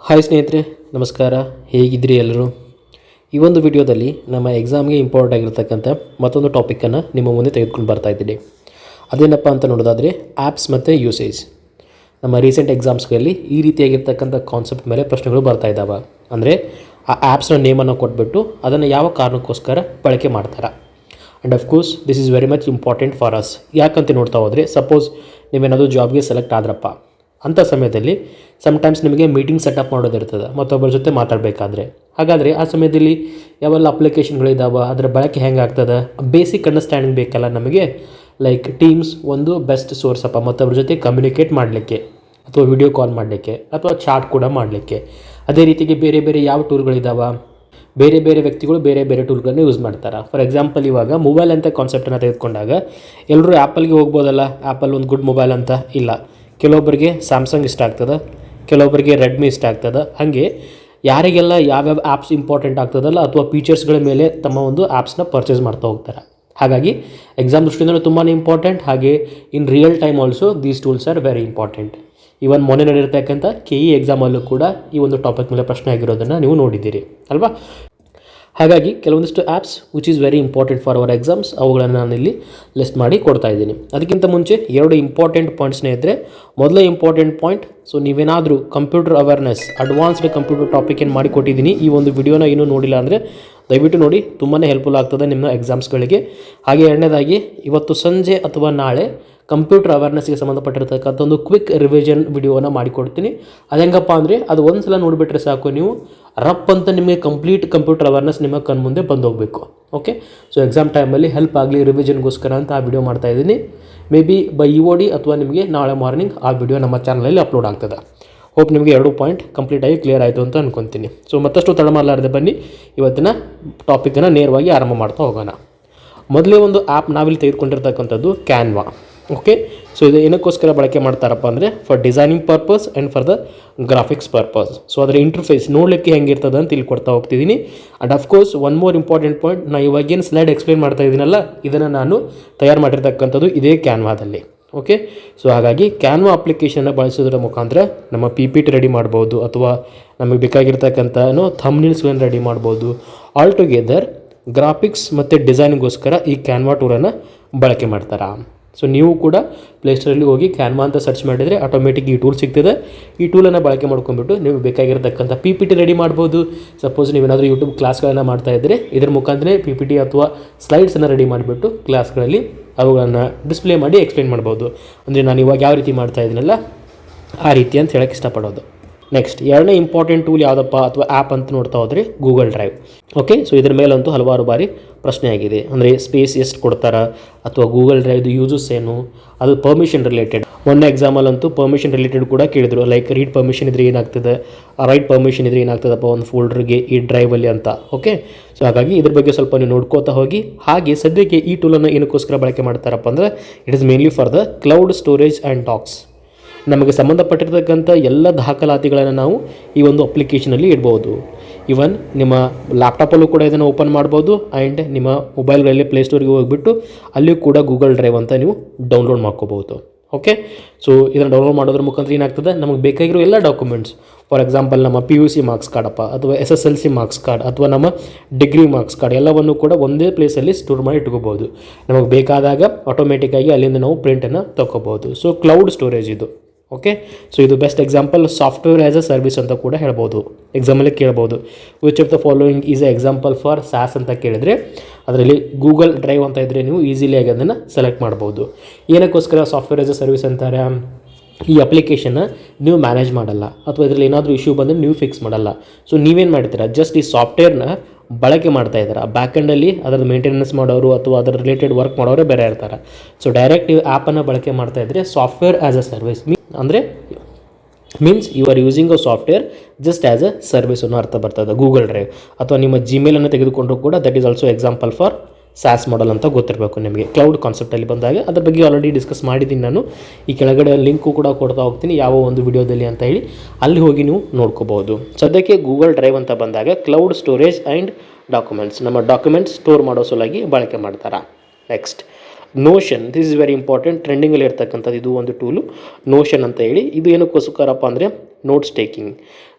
Hi ಸ್ನೇಹಿತರೆ, ನಮಸ್ಕಾರ. ಹೇಗಿದ್ದೀರಿ ಎಲ್ಲರೂ? ಈ ಒಂದು ವಿಡಿಯೋದಲ್ಲಿ ನಮ್ಮ ಎಕ್ಸಾಮ್ಗೆ ಇಂಪಾರ್ಟೆಂಟ್ ಆಗಿರ್ತಕ್ಕಂಥ ಮತ್ತೊಂದು ಟಾಪಿಕನ್ನು ನಿಮ್ಮ ಮುಂದೆ ತೆಗೆದುಕೊಂಡು ಬರ್ತಾ ಇದ್ದೀನಿ. ಅದೇನಪ್ಪ ಅಂತ ನೋಡೋದಾದರೆ ಆ್ಯಪ್ಸ್ ಮತ್ತು ಯೂಸೇಜ್. ನಮ್ಮ ರೀಸೆಂಟ್ ಎಕ್ಸಾಮ್ಸ್ಗಳಲ್ಲಿ ಈ ರೀತಿಯಾಗಿರ್ತಕ್ಕಂಥ ಕಾನ್ಸೆಪ್ಟ್ ಮೇಲೆ ಪ್ರಶ್ನೆಗಳು ಬರ್ತಾ ಇದ್ದಾವೆ. ಅಂದರೆ ಆ ಆ್ಯಪ್ಸ್ನ ನೇಮನ್ನು ಕೊಟ್ಬಿಟ್ಟು ಅದನ್ನು ಯಾವ ಕಾರಣಕ್ಕೋಸ್ಕರ ಬಳಕೆ ಮಾಡ್ತಾರೆ. And of course this is very much important for us. ಯಾಕಂತ ನೋಡ್ತಾ ಹೋದರೆ, ಸಪೋಸ್ ನೀವೇನಾದರೂ ಜಾಬ್ಗೆ ಸೆಲೆಕ್ಟ್ ಆದ್ರಪ್ಪ, ಅಂಥ ಸಮಯದಲ್ಲಿ ಸಮ್ಟೈಮ್ಸ್ ನಿಮಗೆ ಮೀಟಿಂಗ್ ಸೆಟಪ್ ಮಾಡೋದಿರ್ತದೆ ಮತ್ತೊಬ್ಬರ ಜೊತೆ ಮಾತಾಡಬೇಕಾದ್ರೆ. ಹಾಗಾದರೆ ಆ ಸಮಯದಲ್ಲಿ ಯಾವೆಲ್ಲ ಅಪ್ಲಿಕೇಶನ್ಗಳಿದ್ದಾವೆ, ಅದರ ಬಳಕೆ ಹೆಂಗೆ ಆಗ್ತದೆ, ಬೇಸಿಕ್ ಅಂಡರ್ಸ್ಟ್ಯಾಂಡಿಂಗ್ ಬೇಕಲ್ಲ ನಮಗೆ. ಲೈಕ್ ಟೀಮ್ಸ್ ಒಂದು ಬೆಸ್ಟ್ ಸೋರ್ಸ್ ಅಪ್ಪ ಮತ್ತೊಬ್ಬರ ಜೊತೆ ಕಮ್ಯುನಿಕೇಟ್ ಮಾಡಲಿಕ್ಕೆ, ಅಥವಾ ವಿಡಿಯೋ ಕಾಲ್ ಮಾಡಲಿಕ್ಕೆ, ಅಥವಾ ಚಾಟ್ ಕೂಡ ಮಾಡಲಿಕ್ಕೆ. ಅದೇ ರೀತಿಗೆ ಬೇರೆ ಬೇರೆ ಯಾವ ಟೂಲ್ಗಳಿದ್ದಾವೆ, ಬೇರೆ ಬೇರೆ ವ್ಯಕ್ತಿಗಳು ಬೇರೆ ಬೇರೆ ಟೂಲ್ಗಳನ್ನ ಯೂಸ್ ಮಾಡ್ತಾರೆ. ಫಾರ್ ಎಕ್ಸಾಂಪಲ್, ಇವಾಗ ಮೊಬೈಲ್ ಅಂತ ಕಾನ್ಸೆಪ್ಟನ್ನು ತೆಗೆದುಕೊಂಡಾಗ ಎಲ್ಲರೂ ಆ್ಯಪಲ್ಗೆ ಹೋಗ್ಬೋದಲ್ಲ, ಆ್ಯಪಲ್ ಒಂದು ಗುಡ್ ಮೊಬೈಲ್ ಅಂತ ಇಲ್ಲ. ಕೆಲವೊಬ್ಬರಿಗೆ ಸ್ಯಾಮ್ಸಂಗ್ ಇಷ್ಟ ಆಗ್ತದೆ, ಕೆಲವೊಬ್ಬರಿಗೆ ರೆಡ್ಮಿ ಇಷ್ಟ ಆಗ್ತದೆ. ಹಾಗೆ ಯಾರಿಗೆಲ್ಲ ಯಾವ್ಯಾವ ಆ್ಯಪ್ಸ್ ಇಂಪಾರ್ಟೆಂಟ್ ಆಗ್ತದಲ್ಲ ಅಥವಾ ಫೀಚರ್ಸ್ಗಳ ಮೇಲೆ ತಮ್ಮ ಒಂದು ಆ್ಯಪ್ಸ್ನ ಪರ್ಚೇಸ್ ಮಾಡ್ತಾ ಹೋಗ್ತಾರೆ. ಹಾಗಾಗಿ ಎಕ್ಸಾಮ್ ದೃಷ್ಟಿಯಿಂದ ತುಂಬಾ ಇಂಪಾರ್ಟೆಂಟ್. ಹಾಗೆ in real time also these tools are very important. Even ಮೊನ್ನೆ ನಡೆದಿರ್ತಕ್ಕಂಥ KE ಎಕ್ಸಾಮಲ್ಲೂ ಕೂಡ ಈ ಒಂದು ಟಾಪಿಕ್ ಮೇಲೆ ಪ್ರಶ್ನೆ ಆಗಿರೋದನ್ನು ನೀವು ನೋಡಿದ್ದೀರಿ ಅಲ್ವಾ. ಹಾಗಾಗಿ ಕೆಲವೊಂದಿಷ್ಟು apps which is very important for our exams, ಅವುಗಳನ್ನು ನಾನು ಇಲ್ಲಿ ಲಿಸ್ಟ್ ಮಾಡಿ ಕೊಡ್ತಾ ಇದ್ದೀನಿ. ಅದಕ್ಕಿಂತ ಮುಂಚೆ 2 ಇಂಪಾರ್ಟೆಂಟ್ ಪಾಯಿಂಟ್ಸ್ನೇ ಇದ್ದರೆ, ಮೊದಲೇ ಇಂಪಾರ್ಟೆಂಟ್ ಪಾಯಿಂಟ್, ಸೊ ನೀವೇನಾದರೂ computer awareness advanced computer topic ಏನು ಮಾಡಿ ಕೊಟ್ಟಿದ್ದೀನಿ, ಈ ಒಂದು ವಿಡಿಯೋನ ಇನ್ನೂ ನೋಡಿಲ್ಲ ಅಂದರೆ ದಯವಿಟ್ಟು ನೋಡಿ, ತುಂಬಾ ಹೆಲ್ಪ್ಫುಲ್ ಆಗ್ತದೆ ನಿಮ್ಮ ಎಕ್ಸಾಮ್ಸ್ಗಳಿಗೆ. ಹಾಗೆ ಎರಡನೇದಾಗಿ, ಇವತ್ತು ಸಂಜೆ ಅಥವಾ ನಾಳೆ ಕಂಪ್ಯೂಟರ್ ಅವೇರ್ನೆಸ್ಗೆ ಸಂಬಂಧಪಟ್ಟಿರ್ತಕ್ಕಂಥ ಒಂದು ಕ್ವಿಕ್ ರಿವಿಷನ್ ವಿಡಿಯೋನ ಮಾಡಿಕೊಡ್ತೀನಿ. ಅದು ಹೆಂಗಪ್ಪ ಅಂದರೆ, ಅದು ಒಂದು ಸಲ ನೋಡಿಬಿಟ್ರೆ ಸಾಕು, ನೀವು ರಪ್ ಅಂತ ನಿಮಗೆ ಕಂಪ್ಲೀಟ್ ಕಂಪ್ಯೂಟರ್ ಅವೇರ್ನೆಸ್ ನಿಮ್ಮ ಕಣ್ಮುಂದೆ ಬಂದು ಹೋಗಬೇಕು. ಓಕೆ, ಸೊ ಎಕ್ಸಾಮ್ ಟೈಮಲ್ಲಿ ಹೆಲ್ಪ್ ಆಗಲಿ ರಿವಿಷನ್ಗೋಸ್ಕರ ಅಂತ ಆ ವಿಡಿಯೋ ಮಾಡ್ತಾ ಇದ್ದೀನಿ. ಮೇ ಬಿ ಬೈ EOD ಅಥವಾ ನಿಮಗೆ ನಾಳೆ ಮಾರ್ನಿಂಗ್ ಆ ವಿಡಿಯೋ ನಮ್ಮ ಚಾನಲಲ್ಲಿ ಅಪ್ಲೋಡ್ ಆಗ್ತದೆ. ಹೋಪ್ ನಿಮಗೆ 2 ಪಾಯಿಂಟ್ ಕಂಪ್ಲೀಟಾಗಿ ಕ್ಲಿಯರ್ ಆಯಿತು ಅಂತ ಅನ್ಕೊತೀನಿ. ಸೊ ಮತ್ತಷ್ಟು ತಡ ಮಾಡಲಾರದೆ ಬನ್ನಿ ಇವತ್ತಿನ ಟಾಪಿಕನ್ನು ನೇರವಾಗಿ ಆರಂಭ ಮಾಡ್ತಾ ಹೋಗೋಣ. ಮೊದಲೇ ಒಂದು ಆ್ಯಪ್ ನಾವಿಲ್ಲಿ ತೆಗೆದುಕೊಂಡಿರ್ತಕ್ಕಂಥದ್ದು ಕ್ಯಾನ್ವಾ. ಓಕೆ, ಸೊ ಇದು ಏನಕ್ಕೋಸ್ಕರ ಬಳಕೆ ಮಾಡ್ತಾರಪ್ಪ ಅಂದರೆ, for designing purpose and for the graphics purpose. So ಅದರ ಇಂಟರ್ಫೇಸ್ ನೋಡಲಿಕ್ಕೆ ಹೆಂಗಿರ್ತದೆ ಅಂತ ತಿಳ್ಕೊಡ್ತಾ ಹೋಗ್ತಿದ್ದೀನಿ. And of course one more important point, ನಾನು ಇವಾಗೇನು ಸ್ಲೈಡ್ ಎಕ್ಸ್ಪ್ಲೇನ್ ಮಾಡ್ತಾ ಇದ್ದೀನಲ್ಲ, ಇದನ್ನು ನಾನು ತಯಾರು ಮಾಡಿರ್ತಕ್ಕಂಥದ್ದು ಇದೇ ಕ್ಯಾನ್ವಾದಲ್ಲಿ. ಓಕೆ, ಸೊ ಹಾಗಾಗಿ ಕ್ಯಾನ್ವಾ ಅಪ್ಲಿಕೇಶನ್ನ ಬಳಸೋದ್ರ ಮುಖಾಂತರ ನಮ್ಮ PPT ರೆಡಿ ಮಾಡ್ಬೋದು, ಅಥವಾ ನಮಗೆ ಬೇಕಾಗಿರ್ತಕ್ಕಂಥ ಥಂಬ್ನೇಲ್ಸ್ಗಳನ್ನು ರೆಡಿ ಮಾಡ್ಬೋದು. ಆಲ್ ಟುಗೆದರ್ ಗ್ರಾಫಿಕ್ಸ್ ಮತ್ತು ಡಿಸೈನ್ಗೋಸ್ಕರ ಈ ಕ್ಯಾನ್ವಾ ಟೂಲನ್ನು ಬಳಕೆ ಮಾಡ್ತಾರೆ. ಸೊ ನೀವು ಕೂಡ ಪ್ಲೇಸ್ಟೋರಲ್ಲಿ ಹೋಗಿ ಕ್ಯಾನ್ವಾ ಅಂತ ಸರ್ಚ್ ಮಾಡಿದರೆ ಆಟೋಮೆಟಿಕ್ ಈ ಟೂಲ್ ಸಿಗ್ತದೆ. ಈ ಟೂಲನ್ನು ಬಳಕೆ ಮಾಡ್ಕೊಂಡ್ಬಿಟ್ಟು ನೀವು ಬೇಕಾಗಿರ್ತಕ್ಕಂಥ PPT ರೆಡಿ ಮಾಡ್ಬೋದು. ಸಪೋಸ್ ನೀವೇನಾದರೂ ಯೂಟ್ಯೂಬ್ ಕ್ಲಾಸ್ಗಳನ್ನು ಮಾಡ್ತಾ ಇದ್ದರೆ ಇದರ ಮುಖಾಂತರ PPT ಅಥವಾ ಸ್ಲೈಡ್ಸನ್ನು ರೆಡಿ ಮಾಡಿಬಿಟ್ಟು ಕ್ಲಾಸ್ಗಳಲ್ಲಿ ಅವುಗಳನ್ನು ಡಿಸ್ಪ್ಲೇ ಮಾಡಿ ಎಕ್ಸ್ಪ್ಲೇನ್ ಮಾಡ್ಬೋದು. ಅಂದರೆ ನಾನು ಇವಾಗ ಯಾವ ರೀತಿ ಮಾಡ್ತಾ ಇದ್ದೀನಲ್ಲ ಆ ರೀತಿ ಅಂತ ಹೇಳೋಕ್ಕೆ ಇಷ್ಟಪಡೋದು. ನೆಕ್ಸ್ಟ್, ಎರಡನೇ ಇಂಪಾರ್ಟೆಂಟ್ ಟೂಲ್ ಯಾವುದಪ್ಪ ಅಥವಾ ಆ್ಯಪ್ ಅಂತ ನೋಡ್ತಾ ಹೋದರೆ ಗೂಗಲ್ ಡ್ರೈವ್. ಓಕೆ, ಸೊ ಇದ್ರ ಮೇಲಂತೂ ಹಲವಾರು ಬಾರಿ ಪ್ರಶ್ನೆ ಆಗಿದೆ. ಅಂದರೆ ಸ್ಪೇಸ್ ಎಷ್ಟು ಕೊಡ್ತಾರಾ, ಅಥವಾ ಗೂಗಲ್ ಡ್ರೈವ್ದು ಯೂಸಸ್ ಏನು, ಅದು ಪರ್ಮಿಷನ್ ರಿಲೇಟೆಡ್. ಮೊನ್ನೆ ಎಕ್ಸಾಮಲ್ಲಂತೂ ಪರ್ಮಿಷನ್ ರಿಲೇಟೆಡ್ ಕೂಡ ಕೇಳಿದರು. ಲೈಕ್ ರೀಡ್ ಪರ್ಮಿಷನ್ ಇದ್ರೆ ಏನಾಗ್ತದೆ, ರೈಟ್ ಪರ್ಮಿಷನ್ ಇದ್ರೆ ಏನಾಗ್ತದಪ್ಪ ಒಂದು ಫೋಲ್ಡರ್ಗೆ ಈ ಡ್ರೈವಲ್ಲಿ ಅಂತ. ಓಕೆ, ಸೊ ಹಾಗಾಗಿ ಇದ್ರ ಬಗ್ಗೆ ಸ್ವಲ್ಪ ನೀವು ನೋಡ್ಕೋತಾ ಹೋಗಿ. ಹಾಗೆ ಸದ್ಯಕ್ಕೆ ಈ ಟೂಲನ್ನು ಏನಕ್ಕೋಸ್ಕರ ಬಳಕೆ ಮಾಡ್ತಾರಪ್ಪ ಅಂದರೆ, it is mainly for the cloud storage and docs. ನಮಗೆ ಸಂಬಂಧಪಟ್ಟಿರ್ತಕ್ಕಂಥ ಎಲ್ಲ ದಾಖಲಾತಿಗಳನ್ನು ನಾವು ಈ ಒಂದು ಅಪ್ಲಿಕೇಶನಲ್ಲಿ ಇಡ್ಬೋದು. ಇವನ್ ನಿಮ್ಮ ಲ್ಯಾಪ್ಟಾಪಲ್ಲೂ ಕೂಡ ಇದನ್ನು ಓಪನ್ ಮಾಡ್ಬೋದು, ಆ್ಯಂಡ್ ನಿಮ್ಮ ಮೊಬೈಲ್ಗಳಲ್ಲಿ ಪ್ಲೇಸ್ಟೋರಿಗೆ ಹೋಗಿಬಿಟ್ಟು ಅಲ್ಲಿಯೂ ಕೂಡ ಗೂಗಲ್ ಡ್ರೈವ್ ಅಂತ ನೀವು ಡೌನ್ಲೋಡ್ ಮಾಡ್ಕೋಬೋದು. ಓಕೆ, ಸೊ ಇದನ್ನು ಡೌನ್ಲೋಡ್ ಮಾಡೋದ್ರ ಮುಖಾಂತರ ಏನಾಗ್ತದೆ, ನಮಗೆ ಬೇಕಾಗಿರೋ ಎಲ್ಲ ಡಾಕ್ಯುಮೆಂಟ್ಸ್, ಫಾರ್ ಎಕ್ಸಾಂಪಲ್ ನಮ್ಮ PUC ಮಾರ್ಕ್ಸ್ ಕಾರ್ಡಪ್ಪ, ಅಥವಾ SSLC ಮಾರ್ಕ್ಸ್ ಕಾರ್ಡ್, ಅಥವಾ ನಮ್ಮ ಡಿಗ್ರಿ ಮಾರ್ಕ್ಸ್ ಕಾರ್ಡ್, ಎಲ್ಲವನ್ನು ಕೂಡ ಒಂದೇ ಪ್ಲೇಸಲ್ಲಿ ಸ್ಟೋರ್ ಮಾಡಿ ಇಟ್ಕೋಬೋದು. ನಮಗೆ ಬೇಕಾದಾಗ ಆಟೋಮೆಟಿಕ್ಕಾಗಿ ಅಲ್ಲಿಂದ ನಾವು ಪ್ರಿಂಟನ್ನು ತೊಗೋಬೋದು. ಸೊ ಕ್ಲೌಡ್ ಸ್ಟೋರೇಜ್ ಇದು. ಓಕೆ, ಸೊ ಇದು best example software as a service ಅಂತ ಕೂಡ ಹೇಳ್ಬೋದು. ಎಕ್ಸಾಮಲ್ಲಿ ಕೇಳ್ಬೋದು, which of the following is A example for SaaS ಅಂತ ಕೇಳಿದರೆ ಅದರಲ್ಲಿ ಗೂಗಲ್ ಡ್ರೈವ್ ಅಂತ ಇದ್ದರೆ ನೀವು ಈಸಿಲಿಯಾಗಿ ಅದನ್ನು ಸೆಲೆಕ್ಟ್ ಮಾಡ್ಬೋದು. ಏನಕ್ಕೋಸ್ಕರ ಸಾಫ್ಟ್ವೇರ್ ಆ್ಯಸ್ ಅ ಸರ್ವಿಸ್ ಅಂತಾರೆ, ಈ ಅಪ್ಲಿಕೇಶನ್ನ ನೀವು ಮ್ಯಾನೇಜ್ ಮಾಡಲ್ಲ, ಅಥವಾ ಇದರಲ್ಲಿ ಏನಾದರೂ ಇಶ್ಯೂ ಬಂದರೆ ನೀವು ಫಿಕ್ಸ್ ಮಾಡಲ್ಲ. ಸೊ ನೀವೇನು ಮಾಡ್ತೀರಾ, ಜಸ್ಟ್ ಈ ಸಾಫ್ಟ್ವೇರ್ನ ಬಳಕೆ ಮಾಡ್ತಾ ಇದ್ದಾರೆ. ಬ್ಯಾಕೆಂಡಲ್ಲಿ ಅದರ ಮೇಂಟೆನೆನ್ಸ್ ಮಾಡೋರು ಅಥವಾ ಅದರ ರಿಲೇಟೆಡ್ ವರ್ಕ್ ಮಾಡೋರೇ ಬೇರೆ ಇರ್ತಾರೆ. ಸೊ ಡೈರೆಕ್ಟ್ ನೀವು ಆ್ಯಪನ್ನು ಬಳಕೆ ಮಾಡ್ತಾ ಇದ್ದರೆ ಸಾಫ್ಟ್ವೇರ್ ಆ್ಯಸ್ ಅ ಸರ್ವಿಸ್ ಅಂದರೆ means you are using a software just as a service ಅನ್ನೋ ಅರ್ಥ ಬರ್ತದೆ. ಗೂಗಲ್ ಡ್ರೈವ್ ಅಥವಾ ನಿಮ್ಮ ಜಿಮೇಲನ್ನು ತೆಗೆದುಕೊಂಡ್ರು ಕೂಡ that is also example for SaaS ಮಾಡಲ್ ಅಂತ ಗೊತ್ತಿರಬೇಕು ನಿಮಗೆ. ಕ್ಲೌಡ್ ಕಾನ್ಸೆಪ್ಟಲ್ಲಿ ಬಂದಾಗ ಅದ್ರ ಬಗ್ಗೆ ಆಲ್ರೆಡಿ ಡಿಸ್ಕಸ್ ಮಾಡಿದ್ದೀನಿ ನಾನು. ಈ ಕೆಳಗಡೆ ಲಿಂಕು ಕೂಡ ಕೊಡ್ತಾ ಹೋಗ್ತೀನಿ ಯಾವ ಒಂದು ವಿಡಿಯೋದಲ್ಲಿ ಅಂತ ಹೇಳಿ, ಅಲ್ಲಿ ಹೋಗಿ ನೀವು ನೋಡ್ಕೋಬೋದು. ಸದ್ಯಕ್ಕೆ ಗೂಗಲ್ ಡ್ರೈವ್ ಅಂತ ಬಂದಾಗ ಕ್ಲೌಡ್ ಸ್ಟೋರೇಜ್ ಆ್ಯಂಡ್ ಡಾಕ್ಯುಮೆಂಟ್ಸ್, ನಮ್ಮ ಡಾಕ್ಯುಮೆಂಟ್ಸ್ ಸ್ಟೋರ್ ಮಾಡೋ ಸಲುವಾಗಿ ಬಳಕೆ ಮಾಡ್ತಾರೆ. Next, Notion, this is very important. ಟ್ರೆಂಡಿಂಗಲ್ಲಿ ಇರ್ತಕ್ಕಂಥದ್ದು ಇದು ಒಂದು ಟೂಲು ನೋಷನ್ ಅಂತ ಹೇಳಿ. ಇದು ಏನಕ್ಕೋಸ್ಕರಪ್ಪ ಅಂದರೆ notes taking.